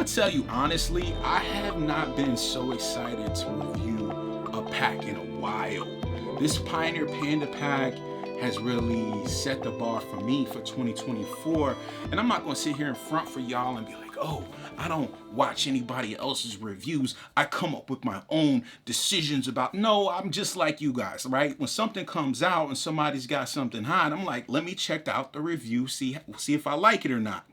gonna tell you honestly, I have not been so excited to review a pack in a while. This Pioneer Panda pack has really set the bar for me for 2024. And I'm not gonna sit here in front for y'all and be like, oh, I don't watch anybody else's reviews. I come up with my own decisions about, no, I'm just like you guys, right? When something comes out and somebody's got something hot, I'm like, let me check out the review, see if I like it or not.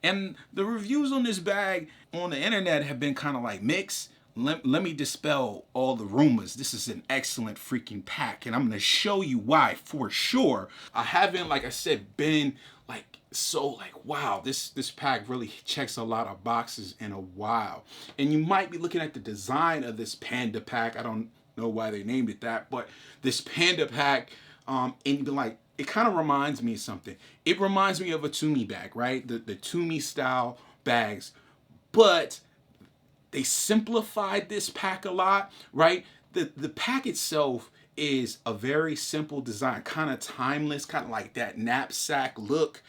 And the reviews on this bag on the internet have been kind of like mixed. Let me dispel all the rumors. This is an excellent freaking pack, and I'm gonna show you why for sure. I haven't, like I said, been like so like, wow, this pack really checks a lot of boxes in a while. And you might be looking at the design of this Panda pack. I don't know why they named it that, but this Panda pack, and you'd be like, it kind of reminds me of something. It reminds me of a Toomey bag, right? The Toomey style bags, but they simplified this pack a lot, right? The pack itself is a very simple design, kind of timeless, kind of like that knapsack look,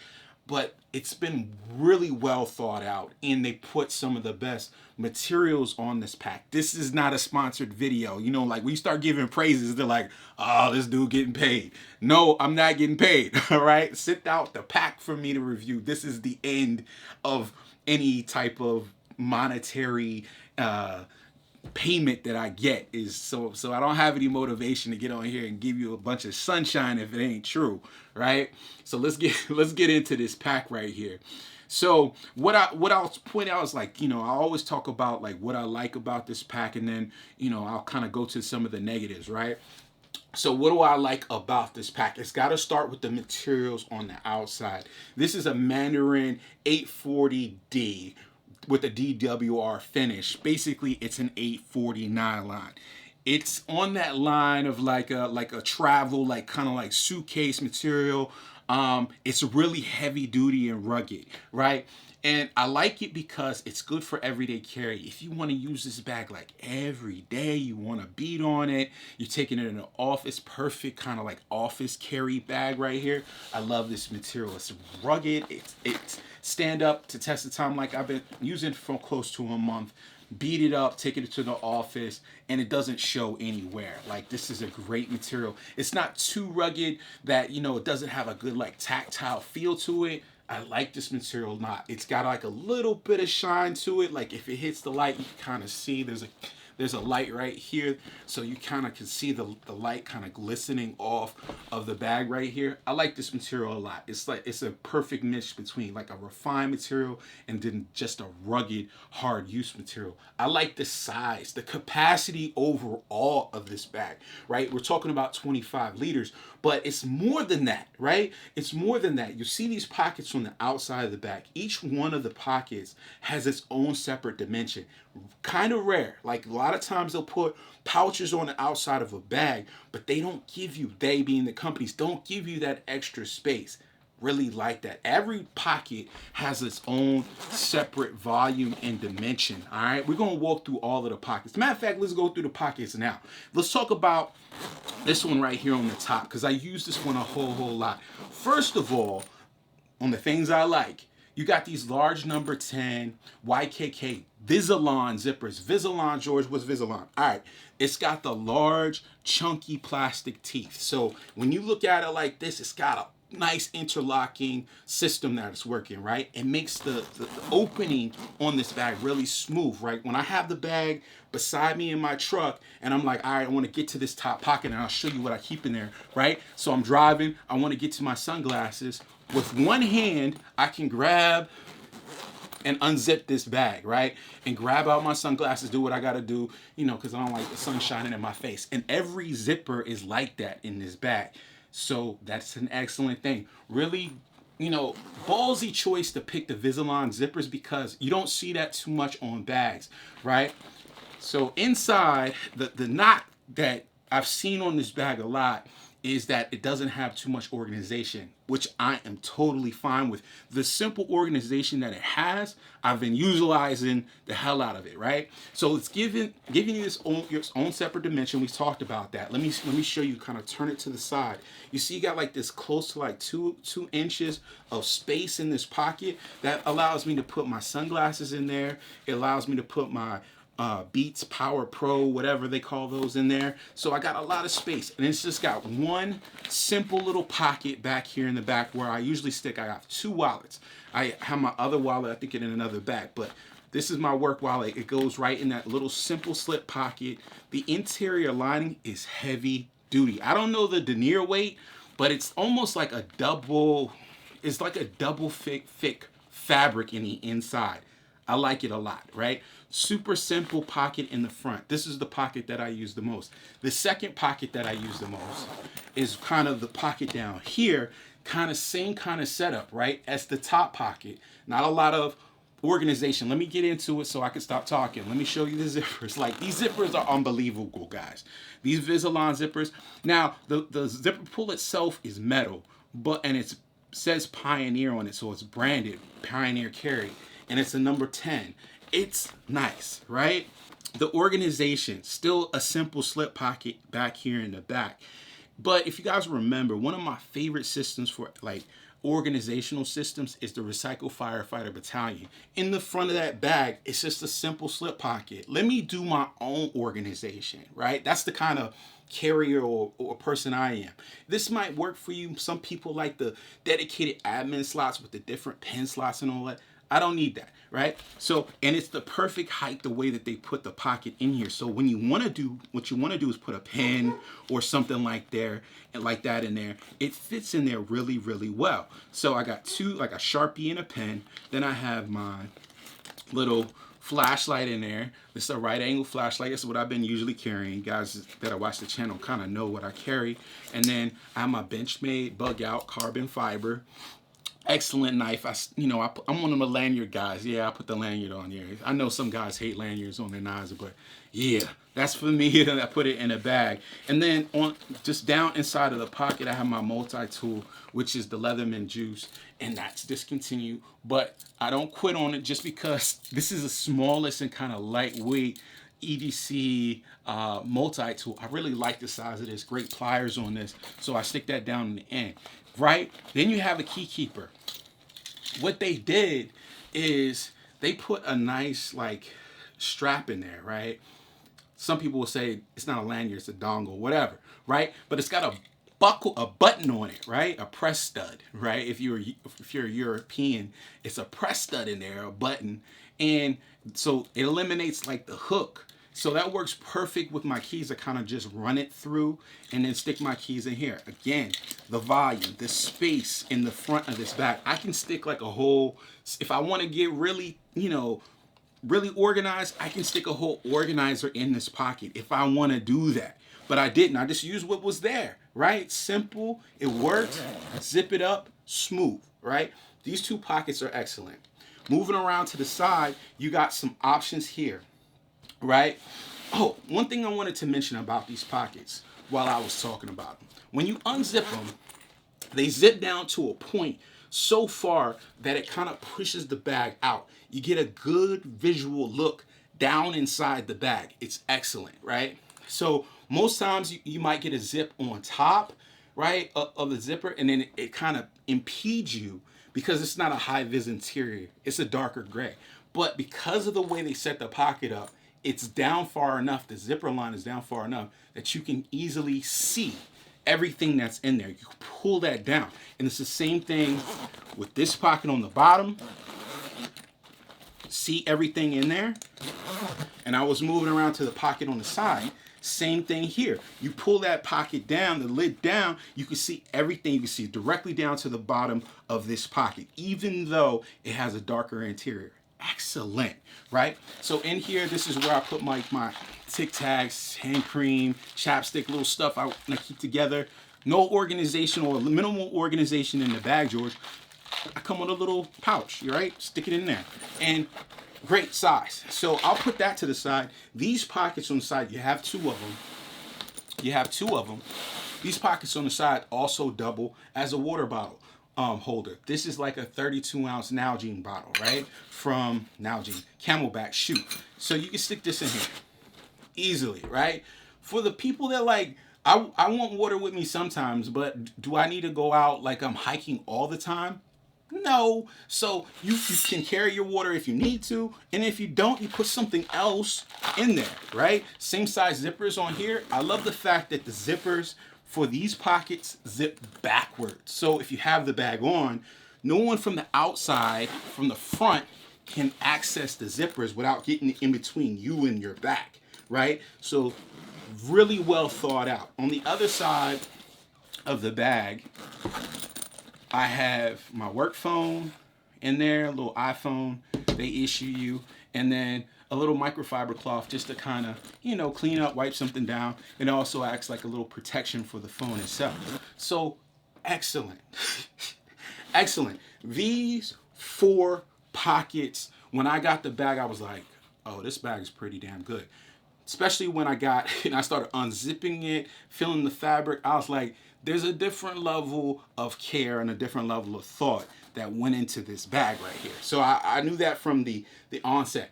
but it's been really well thought out, and they put some of the best materials on this pack. This is not a sponsored video. You know, like when you start giving praises, they're like, oh, this dude getting paid. No, I'm not getting paid, all right? Sit out the pack for me to review. This is the end of any type of monetary payment that I get, is so I don't have any motivation to get on here and give you a bunch of sunshine if it ain't true, right? So let's get into this pack right here. So what I'll point out is, like, you know, I always talk about like what I like about this pack, and then, you know, I'll kind of go to some of the negatives, right? So what do I like about this pack? It's got to start with the materials on the outside. This is a Mandarin 840D with a DWR finish. Basically, it's an 849 line. It's on that line of like a travel, like kind of like suitcase material. It's really heavy duty and rugged, right? And I like it because it's good for everyday carry. If you want to use this bag like every day, you want to beat on it, you're taking it in the office, perfect kind of like office carry bag right here. I love this material. It's rugged. It's stand up to test the time. Like I've been using it for close to a month. Beat it up, take it to the office, and it doesn't show anywhere. Like, this is a great material. It's not too rugged that, you know, it doesn't have a good like tactile feel to it. I like this material a lot. It's got like a little bit of shine to it. Like if it hits the light, you can kind of see there's a light right here, so you kind of can see the light kind of glistening off of the bag right here. I like this material a lot. It's like it's a perfect mix between like a refined material and then just a rugged, hard use material. I like the size, the capacity overall of this bag, right? We're talking about 25 liters, but it's more than that, right? It's more than that. You see these pockets on the outside of the bag. Each one of the pockets has its own separate dimension. Kind of rare. Like a lot of times they'll put pouches on the outside of a bag, but they don't give you, they being the companies, don't give you that extra space. Really like that. Every pocket has its own separate volume and dimension. All right, we're gonna walk through all of the pockets. Matter of fact, let's go through the pockets now. Let's talk about this one right here on the top, because I use this one a whole lot. First of all, on the things I like, you got these large number 10 YKK Visalon zippers. Visalon, George, what's Visalon? All right, it's got the large, chunky plastic teeth. So when you look at it like this, it's got a nice interlocking system that is working, right? It makes the opening on this bag really smooth, right? When I have the bag beside me in my truck and I'm like, all right, I want to get to this top pocket, and I'll show you what I keep in there, right? So I'm driving, I want to get to my sunglasses. With one hand, I can grab and unzip this bag, right? And grab out my sunglasses, do what I gotta do, you know, because I don't like the sun shining in my face. And every zipper is like that in this bag. So that's an excellent thing. Really, you know, ballsy choice to pick the Visalon zippers, because you don't see that too much on bags, right? So inside, the knot that I've seen on this bag a lot is that it doesn't have too much organization, which I am totally fine with. The simple organization that it has, I've been utilizing the hell out of it, right? So it's giving you its own separate dimension. We talked about that. Let me show you, kind of turn it to the side. You see you got like this close to like two inches of space in this pocket that allows me to put my sunglasses in there. It allows me to put my Beats Power Pro, whatever they call those, in there. So I got a lot of space, and it's just got one simple little pocket back here in the back where I usually stick. I have two wallets. I have my other wallet, I think, in another bag, but this is my work wallet. It goes right in that little simple slip pocket. The interior lining is heavy duty. I don't know the denier weight, but it's almost like a double, it's like a double thick fabric in the inside. I like it a lot, right? Super simple pocket in the front. This is the pocket that I use the most. The second pocket that I use the most is kind of the pocket down here, kind of same kind of setup, right? As the top pocket. Not a lot of organization. Let me get into it so I can stop talking. Let me show you the zippers. Like, these zippers are unbelievable, guys. These Invisalign zippers. Now, the zipper pull itself is metal, and it says Pioneer on it, so it's branded Pioneer Carry, and it's a number 10. It's nice, right? The organization, still a simple slip pocket back here in the back. But if you guys remember, one of my favorite systems for like organizational systems is the Recycle Firefighter Battalion. In the front of that bag, it's just a simple slip pocket. Let me do my own organization, right? That's the kind of carrier or person I am. This might work for you. Some people like the dedicated admin slots with the different pen slots and all that. I don't need that, right? So, and it's the perfect height the way that they put the pocket in here. So when you want to do, what you want to do is put a pen or something like that in there. It fits in there really, really well. So I got two, like a Sharpie and a pen. Then I have my little flashlight in there. This is a right angle flashlight. This is what I've been usually carrying. Guys that watch the channel kind of know what I carry. And then I have my Benchmade Bug Out carbon fiber. Excellent knife. I'm one of the lanyard guys. Yeah, I put the lanyard on here. I know some guys hate lanyards on their knives, but yeah, that's for me. I put it in a bag. And then on just down inside of the pocket, I have my multi-tool, which is the Leatherman Juice, and that's discontinued. But I don't quit on it just because this is the smallest and kind of lightweight EDC multi-tool. I really like the size of this. Great pliers on this, so I stick that down in the end. Right? Then you have a key keeper. What they did is they put a nice like strap in there, right? Some people will say it's not a lanyard, it's a dongle, whatever, right? But it's got a button on it, right? A press stud, right? If you're European, it's a press stud in there, a button, and so it eliminates like the hook. So that works perfect with my keys. I kind of just run it through and then stick my keys in here. Again, the volume, the space in the front of this bag. I can stick like a whole, if I want to get really, really organized, I can stick a whole organizer in this pocket if I want to do that. But I didn't. I just used what was there, right? Simple. It works. Zip it up. Smooth, right? These two pockets are excellent. Moving around to the side, you got some options here. Right? Oh, one thing I wanted to mention about these pockets while I was talking about them. When you unzip them, they zip down to a point so far that it kind of pushes the bag out. You get a good visual look down inside the bag. It's excellent, right? So most times you might get a zip on top, right, of the zipper, and then it kind of impedes you because it's not a high-vis interior. It's a darker gray. But because of the way they set the pocket up, it's down far enough, the zipper line is down far enough that you can easily see everything that's in there. You pull that down. And it's the same thing with this pocket on the bottom. See everything in there? And I was moving around to the pocket on the side. Same thing here. You pull that pocket down, the lid down, you can see everything. You can see directly down to the bottom of this pocket, even though it has a darker interior. Excellent, right? So in here, this is where I put my Tic Tacs, hand cream, chapstick, little stuff I keep together. No organization or minimal organization in the bag, George. I come with a little pouch, right? Stick it in there. And great size. So I'll put that to the side. These pockets on the side, you have two of them. These pockets on the side also double as a water bottle holder. This is like a 32-ounce Nalgene bottle, right? From Nalgene, Camelback shoe. So you can stick this in here easily, right? For the people that like, I want water with me sometimes, but do I need to go out like I'm hiking all the time? No. So you can carry your water if you need to, and if you don't, you put something else in there, right? Same size zippers on here. I love the fact that the zippers for these pockets zip backwards. So if you have the bag on, no one from the outside, from the front, can access the zippers without getting in between you and your back, right? So really well thought out. On the other side of the bag, I have my work phone in there, a little iPhone they issue you, and then a little microfiber cloth just to kind of, you know, clean up, wipe something down. It also acts like a little protection for the phone itself. So excellent. Excellent. These 4 pockets, when I got the bag, I was like, oh, this bag is pretty damn good. Especially when I got, and I started unzipping it, feeling the fabric, I was like, there's a different level of care and a different level of thought that went into this bag right here. So I knew that from the onset.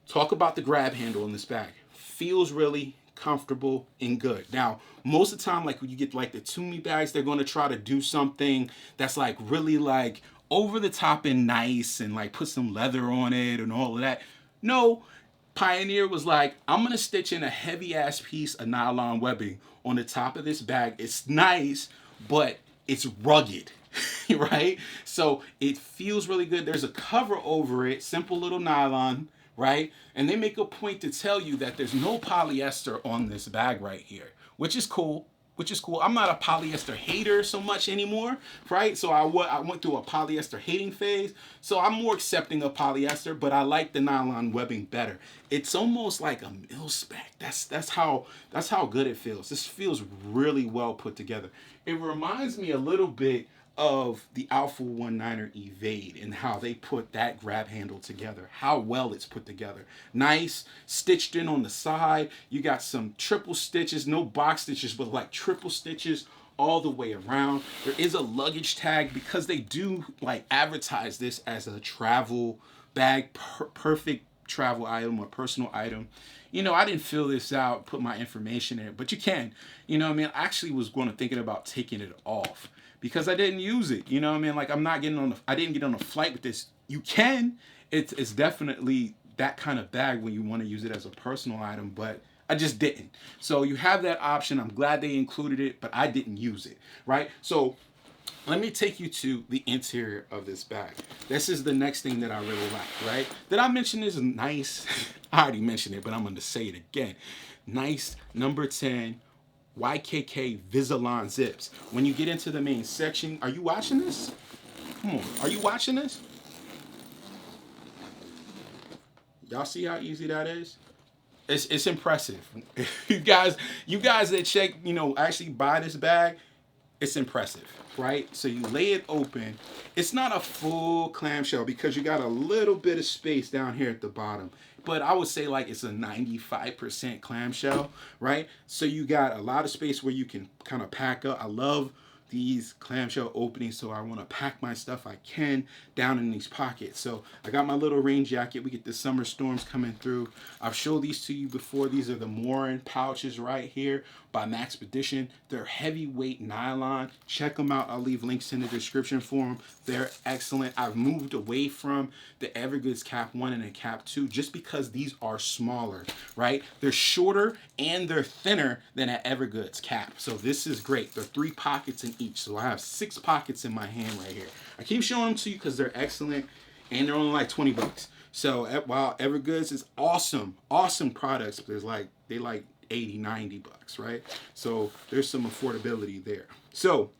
Talk about the grab handle in this bag. Feels really comfortable and good. Now, most of the time, like when you get like the Tumi bags, they're going to try to do something that's like really like over the top and nice and like put some leather on it and all of that. No, Pioneer was like, I'm going to stitch in a heavy ass piece of nylon webbing on the top of this bag. It's nice, but it's rugged, right? So it feels really good. There's a cover over it, simple little nylon, right? And they make a point to tell you that there's no polyester on this bag right here, which is cool. I'm not a polyester hater so much anymore, right? So I went through a polyester hating phase. So I'm more accepting of polyester, but I like the nylon webbing better. It's almost like a mil spec. That's how good it feels. This feels really well put together. It reminds me a little bit of the Alpha 19er Evade and how they put that grab handle together, how well it's put together. Nice, stitched in on the side. You got some triple stitches, no box stitches, but like triple stitches all the way around. There is a luggage tag because they do like advertise this as a travel bag, perfect travel item or personal item. You know, I didn't fill this out, put my information in it, but you can. You know what I mean? I actually was going to thinking about taking it off because I didn't use it. You know what I mean? Like I didn't get on a flight with this. You can. It's definitely that kind of bag when you want to use it as a personal item, but I just didn't. So you have that option. I'm glad they included it, but I didn't use it, right? So let me take you to the interior of this bag. This is the next thing that I really like, right? Did I mention this nice? I already mentioned it, but I'm going to say it again. Nice number 10 YKK Visalon zips. When you get into the main section, are you watching this? Come on, are you watching this? Y'all see how easy that is? It's impressive. you guys that check, you know, actually buy this bag, it's impressive, right? So you lay it open. It's not a full clamshell because you got a little bit of space down here at the bottom. But I would say like it's a 95% clamshell, right? So you got a lot of space where you can kind of pack up. I love these clamshell openings, so I want to pack my stuff I can down in these pockets. So I got my little rain jacket. We get the summer storms coming through. I've showed these to you before. These are the Morin pouches right here by Maxpedition. They're heavyweight nylon. Check them out. I'll leave links in the description for them. They're excellent. I've moved away from the Evergoods Cap 1 and the Cap 2 just because these are smaller, right? They're shorter and they're thinner than an Evergoods Cap. So this is great. There are 3 pockets in each. So I have 6 pockets in my hand right here. I keep showing them to you because they're excellent and they're only like 20 bucks. So while Evergoods is awesome products, there's like, they like 80, 90 bucks, right? So there's some affordability there. So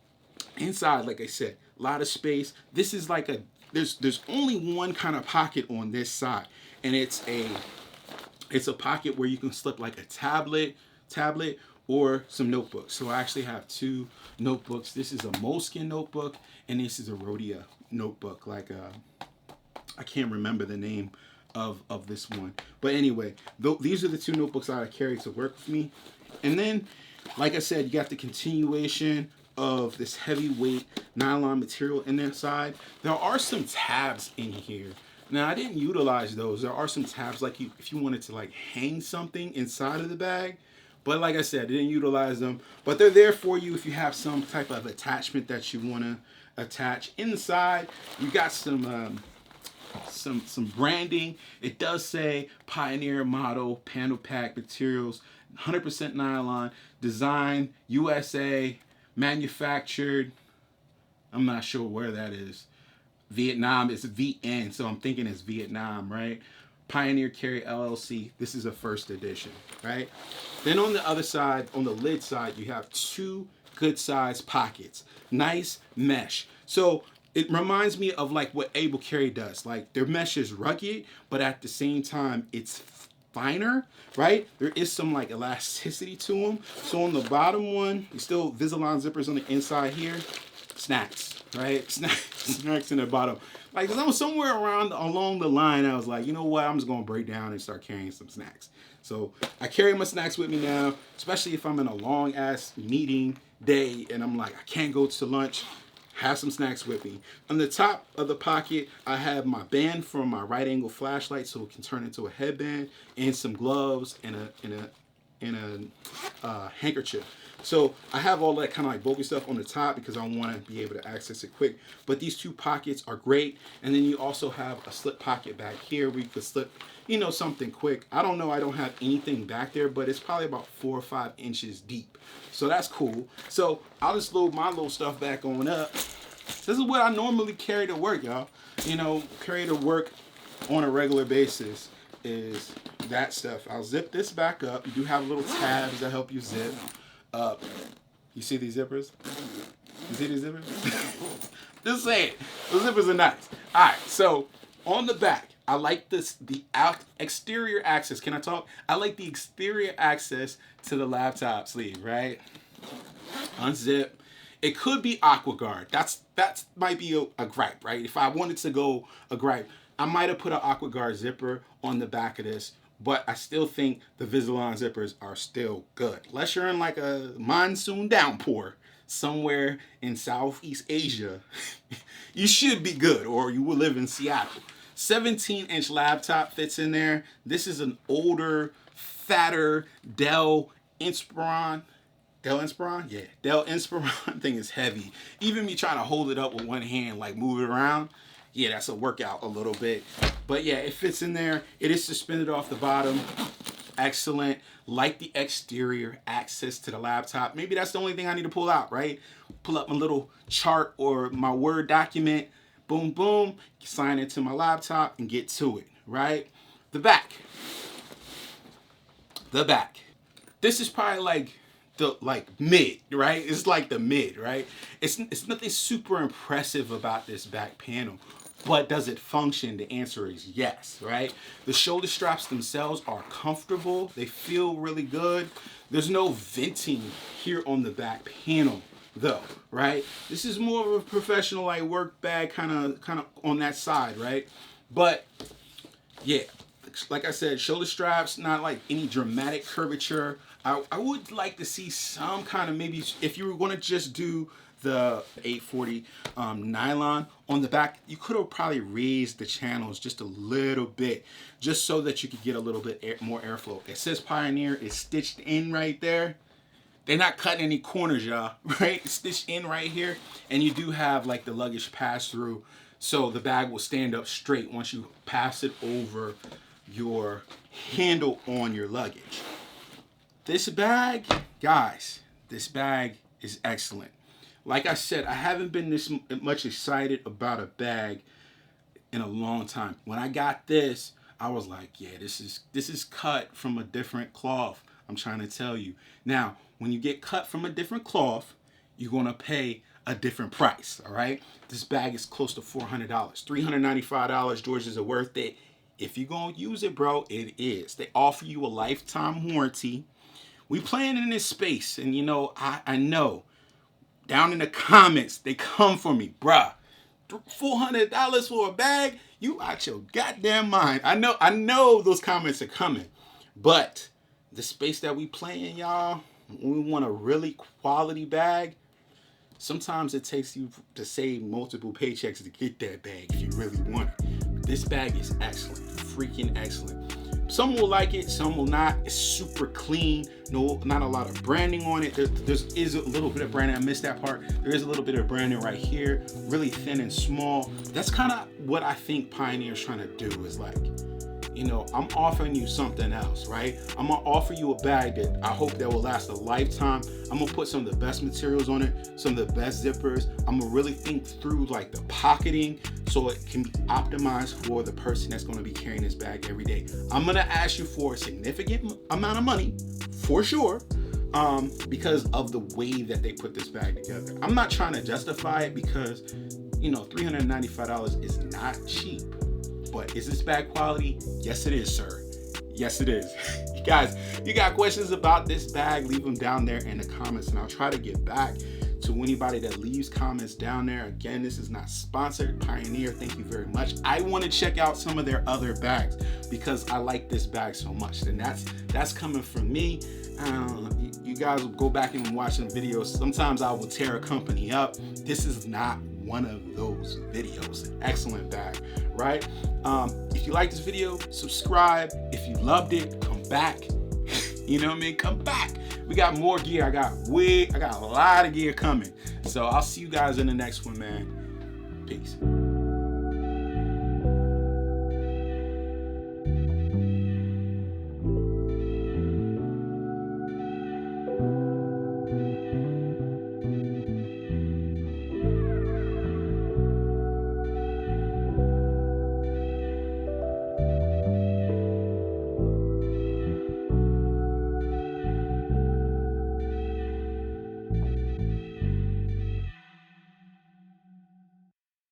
inside, like I said, a lot of space. This is like there's only one kind of pocket on this side, and it's a pocket where you can slip like a tablet or some notebooks. So I actually have 2 notebooks. This is a Moleskine notebook and this is a Rhodia notebook. Like I can't remember the name of this one, but anyway, these are the 2 notebooks I carry to work with me. And then Like I said, you got the continuation of this heavyweight nylon material in the side. There are some tabs in here. Now I didn't utilize those. There are some tabs like if you wanted to like hang something inside of the bag. But like I said, I didn't utilize them. But they're there for you if you have some type of attachment that you want to attach. Inside, you got some branding. It does say Pioneer model panel pack materials, 100% nylon, design USA, manufactured. I'm not sure where that is. Vietnam is VN, so I'm thinking it's Vietnam, right? Pioneer Carry LLC. This is a first edition, right? Then on the other side, on the lid side, you have two good sized pockets. Nice mesh. So it reminds me of like what Able Carry does. Like their mesh is rugged, but at the same time, it's finer, right? There is some like elasticity to them. So on the bottom one, you still Invisalign zippers on the inside here. Snacks, right? Snacks in the bottom. Like somewhere around along the line, I was like, you know what? I'm just gonna break down and start carrying some snacks. So I carry my snacks with me now, especially if I'm in a long ass meeting day and I'm like, I can't go to lunch. Have some snacks with me. On the top of the pocket, I have my band for my right angle flashlight, so it can turn into a headband, and some gloves and a handkerchief. So I have all that kind of like bulky stuff on the top because I want to be able to access it quick. But these two pockets are great. And then you also have a slip pocket back here where you could slip, you know, something quick. I don't know, I don't have anything back there, but it's probably about 4 or 5 inches deep. So that's cool. So I'll just load my little stuff back on up. This is what I normally carry to work, y'all. You know, carry to work on a regular basis is that stuff. I'll zip this back up. You do have little tabs that help you zip up. You see these zippers? You see these zippers? Just saying. The zippers are nice. Alright, so on the back, I like the exterior access. Can I talk? I like the exterior access to the laptop sleeve, right? Unzip. It could be AquaGuard. That might be a gripe, right? If I wanted to go a gripe, I might have put an AquaGuard zipper on the back of this, but I still think the Invisalign zippers are still good. Unless you're in like a monsoon downpour somewhere in Southeast Asia, you should be good, or you will live in Seattle. 17-inch laptop fits in there. This is an older, fatter Dell Inspiron. Dell Inspiron? Yeah. Dell Inspiron thing is heavy. Even me trying to hold it up with one hand, like move it around, yeah, that's a workout a little bit. But yeah, it fits in there. It is suspended off the bottom. Excellent. Like the exterior access to the laptop. Maybe that's the only thing I need to pull out, right? Pull up my little chart or my Word document. Boom, boom. Sign into my laptop and get to it, right? The back. The back. This is probably like the mid, right? It's like the mid, right? It's nothing super impressive about this back panel. But does it function? The answer is yes, right? The shoulder straps themselves are comfortable. They feel really good. There's no venting here on the back panel though, right? This is more of a professional like work bag kind of on that side, right? But yeah, like I said, shoulder straps, not like any dramatic curvature. I would like to see some kind of, maybe if you were going to just do the 840 nylon on the back, you could have probably raised the channels just a little bit, just so that you could get a little bit more airflow. It says Pioneer is stitched in right there. They're not cutting any corners, y'all, right? It's stitched in right here. And you do have like the luggage pass through, so the bag will stand up straight once you pass it over your handle on your luggage. This bag, guys, this bag is excellent. Like I said, I haven't been this much excited about a bag in a long time. When I got this, I was like, yeah, this is cut from a different cloth. I'm trying to tell you. Now, when you get cut from a different cloth, you're going to pay a different price, all right? This bag is close to $400. $395, George, is it worth it? If you're going to use it, bro, it is. They offer you a lifetime warranty. We playing in this space, and you know, I know. Down in the comments, they come for me, bruh. $400 for a bag? You out your goddamn mind. I know those comments are coming. But the space that we play in, y'all, When we want a really quality bag, sometimes it takes you to save multiple paychecks to get that bag if you really want it. This bag is excellent, freaking excellent. Some will like it, some will not. It's super clean. No, not a lot of branding on it. There is a little bit of branding. I missed that part. There is a little bit of branding right here, really thin and small. That's kind of what I think Pioneer's trying to do, is like, you know, I'm offering you something else, right? I'm gonna offer you a bag that I hope that will last a lifetime. I'm gonna put some of the best materials on it, some of the best zippers. I'm gonna really think through like the pocketing so it can be optimized for the person that's gonna be carrying this bag every day. I'm gonna ask you for a significant amount of money, for sure, because of the way that they put this bag together. I'm not trying to justify it because, you know, $395 is not cheap. But is this bag quality? Yes, it is, sir. Yes, it is. You guys, you got questions about this bag, leave them down there in the comments, and I'll try to get back to anybody that leaves comments down there. Again, this is not sponsored. Pioneer, thank you very much. I want to check out some of their other bags because I like this bag so much, and that's coming from me. You guys will go back and watch some videos. Sometimes I will tear a company up. This is not one of those videos. Excellent bag, right? If you like this video, subscribe. If you loved it, come back. You know what I mean? Come back. We got more gear. I got a lot of gear coming. So I'll see you guys in the next one, man. Peace.